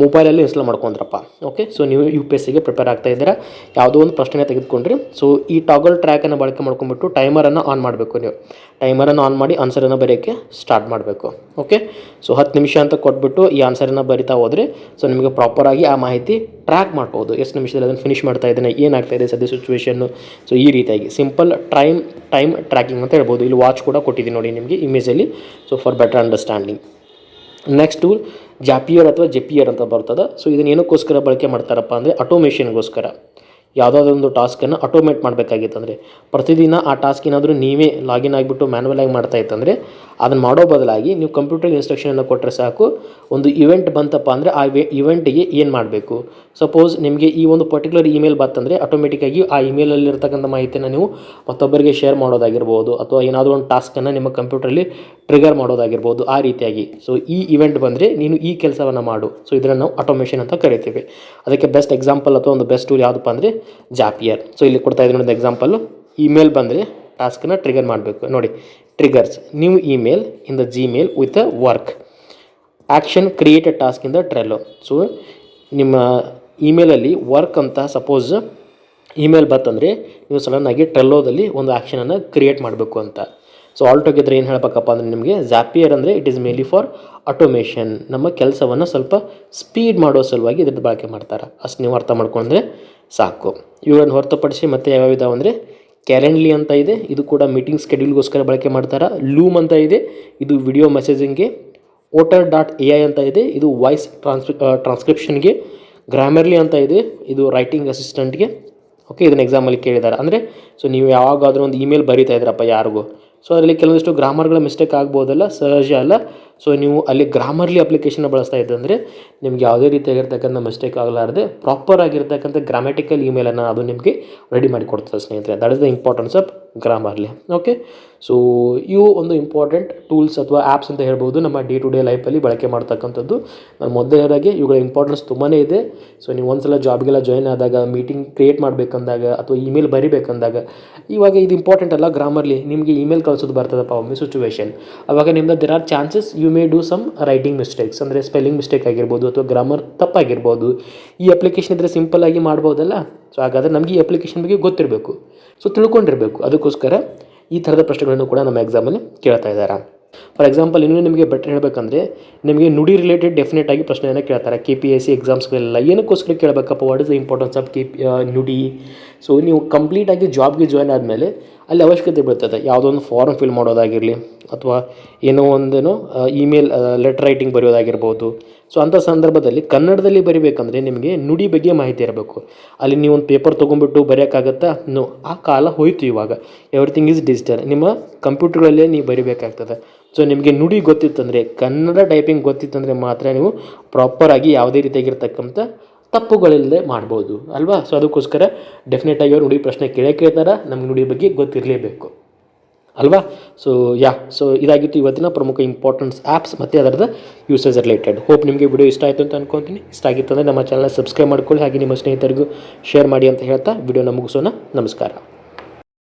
ಮೊಬೈಲಲ್ಲಿ ಇನ್ಸ್ಟಾಲ್ ಮಾಡ್ಕೊಂಡ್ರಪ್ಪ. ಓಕೆ, ಸೊ ನೀವು UPSCಗೆ ಪ್ರಿಪೇರ್ ಆಗ್ತಾ ಇದ್ದೀರಾ, ಯಾವುದೋ ಒಂದು ಪ್ರಶ್ನೆ ತೆಗೆದುಕೊಂಡ್ರಿ. ಸೊ ಈ ಟಾಗಲ್ ಟ್ರ್ಯಾಕನ್ನು ಬಳಕೆ ಮಾಡ್ಕೊಂಡ್ಬಿಟ್ಟು ಟೈಮರನ್ನು ಆನ್ ಮಾಡಬೇಕು. ನೀವು ಟೈಮರನ್ನು ಆನ್ ಮಾಡಿ ಆನ್ಸರನ್ನು ಬರೆಯೋಕ್ಕೆ ಸ್ಟಾರ್ಟ್ ಮಾಡಬೇಕು. ಓಕೆ, ಸೊ 10 ನಿಮಿಷ ಅಂತ ಕೊಟ್ಬಿಟ್ಟು ಈ ಆನ್ಸರನ್ನು ಬರಿತಾ ಹೋದರೆ ಸೊ ನಿಮಗೆ ಪ್ರಾಪರಾಗಿ ಆ ಮಾಹಿತಿ ಟ್ರ್ಯಾಕ್ ಮಾಡ್ಬೋದು. ಎಷ್ಟು ನಿಮಿಷದಲ್ಲಿ ಅದನ್ನು ಫಿನಿಷ್ ಮಾಡ್ತಾ ಇದ್ದೇನೆ, ಏನಾಗ್ತಾ ಇದೆ ಸದ್ಯ ಸಿಚುವೇಷನ್ನು. ಸೊ ಈ ರೀತಿಯಾಗಿ ಸಿಂಪಲ್ ಟೈಮ್ ಟ್ರ್ಯಾಕಿಂಗ್ ಅಂತ ಹೇಳ್ಬೋದು. ಇಲ್ಲಿ ವಾಚ್ ಕೂಡ ಕೊಟ್ಟಿದ್ದೀನಿ ನೋಡಿ ನಿಮಗೆ ಇಮೇಜಲ್ಲಿ. So for better understanding. Next tool Zapier ಅಥವಾ ಜೆಪಿಯರ್ ಅಂತ ಬರ್ತದೆ. ಸೊ ಇದನ್ನು ಏನಕ್ಕೋಸ್ಕರ ಬಳಕೆ ಮಾಡ್ತಾರಪ್ಪ ಅಂದರೆ ಆಟೋಮೇಷನ್ಗೋಸ್ಕರ. ಯಾವುದಾದ್ರೂ ಒಂದು ಟಾಸ್ಕನ್ನು ಆಟೋಮೇಟ್ ಮಾಡಬೇಕಾಗಿತ್ತಂದರೆ, ಪ್ರತಿದಿನ ಆ ಟಾಸ್ಕ್ ಏನಾದರೂ ನೀವೇ ಲಾಗಿನ್ ಆಗಿಬಿಟ್ಟು ಮ್ಯಾನ್ಯಲ್ ಆಗಿ ಮಾಡ್ತಾ ಇತ್ತಂದರೆ ಅದನ್ನು ಮಾಡೋ ಬದಲಾಗಿ ನೀವು ಕಂಪ್ಯೂಟರ್ಗೆ ಇನ್ಸ್ಟ್ರಕ್ಷನನ್ನು ಕೊಟ್ಟರೆ ಸಾಕು. ಒಂದು ಇವೆಂಟ್ ಬಂತಪ್ಪ ಅಂದರೆ ಆ ಇವೆಂಟಿಗೆ ಏನು ಮಾಡಬೇಕು. ಸಪೋಸ್ ನಿಮಗೆ ಈ ಒಂದು ಪರ್ಟಿಕ್ಯುಲರ್ ಇಮೇಲ್ ಬಂತಂದರೆ ಆಟೋಮೆಟಿಕ್ಕಾಗಿ ಆ ಇಮೇಲಲ್ಲಿರ್ತಕ್ಕಂಥ ಮಾಹಿತಿಯನ್ನು ನೀವು ಮತ್ತೊಬ್ಬರಿಗೆ ಶೇರ್ ಮಾಡೋದಾಗಿರ್ಬೋದು, ಅಥವಾ ಏನಾದರೂ ಒಂದು ಟಾಸ್ಕನ್ನು ನಿಮ್ಮ ಕಂಪ್ಯೂಟ್ರಲ್ಲಿ ಟ್ರಿಗರ್ ಮಾಡೋದಾಗಿರ್ಬೋದು, ಆ ರೀತಿಯಾಗಿ. ಸೊ ಈ ಇವೆಂಟ್ ಬಂದರೆ ನೀನು ಈ ಕೆಲಸವನ್ನು ಮಾಡು. ಸೊ ಇದನ್ನು ನಾವು ಆಟೋಮೇಷನ್ ಅಂತ ಕರಿತೀವಿ. ಅದಕ್ಕೆ ಬೆಸ್ಟ್ ಎಕ್ಸಾಂಪಲ್ ಅಥವಾ ಒಂದು ಬೆಸ್ಟ್ ಟೂಲ್ ಯಾವುದಪ್ಪ ಅಂದರೆ ಜಾಪಿಯರ್. ಸೊ ಇಲ್ಲಿ ಕೊಡ್ತಾ ಇದ್ದೀನಿ ಒಂದು ಎಕ್ಸಾಂಪಲ್ಲು. ಇಮೇಲ್ ಬಂದರೆ ಟಾಸ್ಕನ್ನು ಟ್ರಿಗರ್ ಮಾಡಬೇಕು. ನೋಡಿ, triggers new email in the Gmail with a work action create a task in the Trello. So ನಿಮ್ಮ ಇಮೇಲಲ್ಲಿ ವರ್ಕ್ ಅಂತ ಸಪೋಸ್ ಇಮೇಲ್ ಬಂತಂದರೆ ನೀವು ಸಡನ್ನಾಗಿ ಟ್ರೆಲ್ಲೋದಲ್ಲಿ ಒಂದು ಆ್ಯಕ್ಷನನ್ನು ಕ್ರಿಯೇಟ್ ಮಾಡಬೇಕು ಅಂತ. ಸೊ ಆಲ್ ಟುಗೆದರ್ ಏನು ಹೇಳಬೇಕಪ್ಪ ಅಂದರೆ ನಿಮಗೆ ಜಾಪಿಯರ್ ಅಂದರೆ it is mainly for automation. ನಮ್ಮ ಕೆಲಸವನ್ನು ಸ್ವಲ್ಪ ಸ್ಪೀಡ್ ಮಾಡೋ ಸಲುವಾಗಿ ಇದನ್ನು ಬಳಕೆ ಮಾಡ್ತಾರೆ. ಅಷ್ಟು ನೀವು ಅರ್ಥ ಮಾಡ್ಕೊಂಡ್ರೆ ಸಾಕು. ಇವುಗಳನ್ನು ಹೊರತುಪಡಿಸಿ ಮತ್ತೆ ಯಾವ್ಯಾವ ಇದಾವೆ ಅಂದರೆ ಕ್ಯಾಲೆಂಡ್ಲಿ ಅಂತ ಇದೆ, ಇದು ಕೂಡ ಮೀಟಿಂಗ್ ಸ್ಕೆಡ್ಯೂಲ್ಗೋಸ್ಕರ ಬಳಕೆ ಮಾಡ್ತಾರೆ. ಲೂಮ್ ಅಂತ ಇದೆ, ಇದು ವಿಡಿಯೋ ಮೆಸೇಜಿಂಗ್ಗೆ. otter.ai ಅಂತ ಇದೆ, ಇದು ವಾಯ್ಸ್ ಟ್ರಾನ್ಸ್ಕ್ರಿಪ್ಷನ್ಗೆ. ಗ್ರಾಮರ್ಲಿ ಅಂತ ಇದೆ, ಇದು ರೈಟಿಂಗ್ ಅಸಿಸ್ಟೆಂಟ್ಗೆ. ಓಕೆ, ಇದನ್ನು ಎಕ್ಸಾಮಲ್ಲಿ ಕೇಳಿದ್ದಾರೆ. ಅಂದರೆ ಸೊ ನೀವು ಯಾವಾಗಾದರೂ ಒಂದು ಇಮೇಲ್ ಬರೀತಾ ಇದ್ರಪ್ಪ ಯಾರಿಗೂ, ಸೊ ಅದರಲ್ಲಿ ಕೆಲವೊಂದಿಷ್ಟು ಗ್ರಾಮರ್ಗಳ ಮಿಸ್ಟೇಕ್ ಆಗ್ಬೋದಲ್ಲ, ಸಹಜ ಅಲ್ಲ. ಸೊ ನೀವು ಅಲ್ಲಿ ಗ್ರಾಮರ್ಲಿ ಅಪ್ಲಿಕೇಶನ್ನ ಬಳಸ್ತಾ ಇದ್ದಂದರೆ ನಿಮ್ಗೆ ಯಾವುದೇ ರೀತಿಯಾಗಿರ್ತಕ್ಕಂಥ ಮಿಸ್ಟೇಕ್ ಆಗಲಾರದೆ ಪ್ರಾಪರ್ ಆಗಿರ್ತಕ್ಕಂಥ ಗ್ರಾಮ್ಯಾಟಿಕಲ್ ಇಮೇಲನ್ನು ಅದು ನಿಮಗೆ ರೆಡಿ ಮಾಡಿ ಕೊಡ್ತದೆ ಸ್ನೇಹಿತರೆ. That is the importance of Grammarly. Okay, so ಇವು ಒಂದು ಇಂಪಾರ್ಟೆಂಟ್ ಟೂಲ್ಸ್ ಅಥವಾ ಆ್ಯಪ್ಸ್ ಅಂತ ಹೇಳ್ಬೋದು ನಮ್ಮ ಡೇ ಟು ಡೇ ಲೈಫಲ್ಲಿ ಬಳಕೆ ಮಾಡ್ತಕ್ಕಂಥದ್ದು. ನಾನು ಮೊದಲನೇದಾಗಿ ಇವುಗಳ ಇಂಪಾರ್ಟೆನ್ಸ್ ತುಂಬಾ ಇದೆ. ಸೊ ನೀವು ಒಂದ್ಸಲ ಜಾಬ್ಗೆಲ್ಲ ಜಾಯ್ನ್ ಆದಾಗ, ಮೀಟಿಂಗ್ ಕ್ರಿಯೇಟ್ ಮಾಡಬೇಕಂದಾಗ ಅಥವಾ ಇಮೇಲ್ ಬರಿಬೇಕಂದಾಗ, ಇವಾಗ ಇದು ಇಂಪಾರ್ಟೆಂಟ್ ಅಲ್ಲ. ಗ್ರಾಮರ್ಲಿ ನಿಮಗೆ ಇಮೇಲ್ ಕಳಿಸೋದು ಬರ್ತದಪ್ಪ ಒಮ್ಮೆ ಸಿಚುವೇಶನ್, ಆವಾಗ ನಿಮ್ದು there are chances you may do some writing mistakes, ಅಂದರೆ ಸ್ಪೆಲ್ಲಿಂಗ್ ಮಿಸ್ಟೇಕ್ ಆಗಿರ್ಬೋದು ಅಥವಾ ಗ್ರಾಮರ್ ತಪ್ಪಾಗಿರ್ಬೋದು. ಈ ಅಪ್ಲಿಕೇಶನ್ ಇದ್ದರೆ ಸಿಂಪಲ್ಲಾಗಿ ಮಾಡ್ಬೋದಲ್ಲ. ಸೊ ಹಾಗಾದರೆ ನಮಗೆ ಈ ಅಪ್ಲಿಕೇಶನ್ ಬಗ್ಗೆ ಗೊತ್ತಿರಬೇಕು, ಸೊ ತಿಳ್ಕೊಂಡಿರಬೇಕು. ಅದಕ್ಕೋಸ್ಕರ ಈ ಥರದ ಪ್ರಶ್ನೆಗಳನ್ನು ಕೂಡ ನಮ್ಮ ಎಕ್ಸಾಮಲ್ಲಿ ಕೇಳ್ತಾ ಇದ್ದಾರೆ. ಫಾರ್ ಎಕ್ಸಾಂಪಲ್ ಇನ್ನೂ ನಿಮಗೆ ಬೆಟರ್ ಹೇಳಬೇಕಂದ್ರೆ ನಿಮಗೆ ನುಡಿ ರಿಲೇಟೆಡ್ ಡೆಫಿನೆಟ್ ಆಗಿ ಪ್ರಶ್ನೆಯನ್ನು ಕೇಳ್ತಾರೆ. KPSC ಎಕ್ಸಾಮ್ಸ್ಗಳೆಲ್ಲ ಏನಕ್ಕೋಸ್ಕರ ಕೇಳಬೇಕಪ್ಪ, what is the importance of Nudi. So ನೀವು ಕಂಪ್ಲೀಟಾಗಿ ಜಾಬ್ಗೆ ಜಾಯ್ನ್ ಆದಮೇಲೆ ಅಲ್ಲಿ ಅವಶ್ಯಕತೆ ಬೀಳ್ತದೆ. ಯಾವುದೋ ಒಂದು ಫಾರ್ಮ್ ಫಿಲ್ ಮಾಡೋದಾಗಿರಲಿ ಅಥವಾ ಏನೋ ಒಂದೇನೋ ಇಮೇಲ್ ಲೆಟರ್ ರೈಟಿಂಗ್ ಬರೆಯೋದಾಗಿರ್ಬೋದು. ಸೊ ಅಂಥ ಸಂದರ್ಭದಲ್ಲಿ ಕನ್ನಡದಲ್ಲಿ ಬರಿಬೇಕಂದ್ರೆ ನಿಮಗೆ ನುಡಿ ಬಗ್ಗೆ ಮಾಹಿತಿ ಇರಬೇಕು. ಅಲ್ಲಿ ನೀವು ಒಂದು ಪೇಪರ್ ತೊಗೊಂಡ್ಬಿಟ್ಟು ಬರೆಯೋಕ್ಕಾಗತ್ತಾ? ನೋ, ಆ ಕಾಲ ಹೋಯಿತು. ಇವಾಗ ಎವ್ರಿಥಿಂಗ್ ಈಸ್ ಡಿಜಿಟಲ್. ನಿಮ್ಮ ಕಂಪ್ಯೂಟರ್ಗಳಲ್ಲೇ ನೀವು ಬರಿಬೇಕಾಗ್ತದೆ. ಸೊ ನಿಮಗೆ ನುಡಿ ಗೊತ್ತಿತ್ತಂದರೆ, ಕನ್ನಡ ಟೈಪಿಂಗ್ ಗೊತ್ತಿತ್ತಂದರೆ ಮಾತ್ರ ನೀವು ಪ್ರಾಪರಾಗಿ ಯಾವುದೇ ರೀತಿಯಾಗಿರ್ತಕ್ಕಂಥ ತಪ್ಪುಗಳಿಲ್ಲದೆ ಮಾಡ್ಬೋದು ಅಲ್ವಾ. ಸೊ ಅದಕ್ಕೋಸ್ಕರ ಡೆಫಿನೆಟಾಗಿ ಅವ್ರು ನುಡಿ ಪ್ರಶ್ನೆ ಕೇಳ್ತಾರೆ. ನಮ್ಗೆ ನುಡಿ ಬಗ್ಗೆ ಗೊತ್ತಿರಲೇಬೇಕು ಅಲ್ವಾ. ಸೊ ಇದಾಗಿತ್ತು ಇವತ್ತಿನ ಪ್ರಮುಖ ಇಂಪಾರ್ಟೆನ್ಸ್ ಆ್ಯಪ್ಸ್ ಮತ್ತು ಅದರದ ಯೂಸೇಜ್ ರಿಲೇಟೆಡ್. ಹೋಪ್ ನಿಮಗೆ ವಿಡಿಯೋ ಇಷ್ಟ ಆಯಿತು ಅಂತ ಅನ್ಕೊತೀನಿ. ಇಷ್ಟ ಆಗಿತ್ತು ಅಂದರೆ ನಮ್ಮ ಚಾನಲ್ ಸಬ್ಸ್ಕ್ರೈಬ್ ಮಾಡ್ಕೊಳ್ಳಿ, ಹಾಗೆ ನಿಮ್ಮ ಸ್ನೇಹಿತರಿಗೂ ಶೇರ್ ಮಾಡಿ ಅಂತ ಹೇಳ್ತಾ ವಿಡಿಯೋನ ಮುಗಿಸೋಣ. ನಮಸ್ಕಾರ.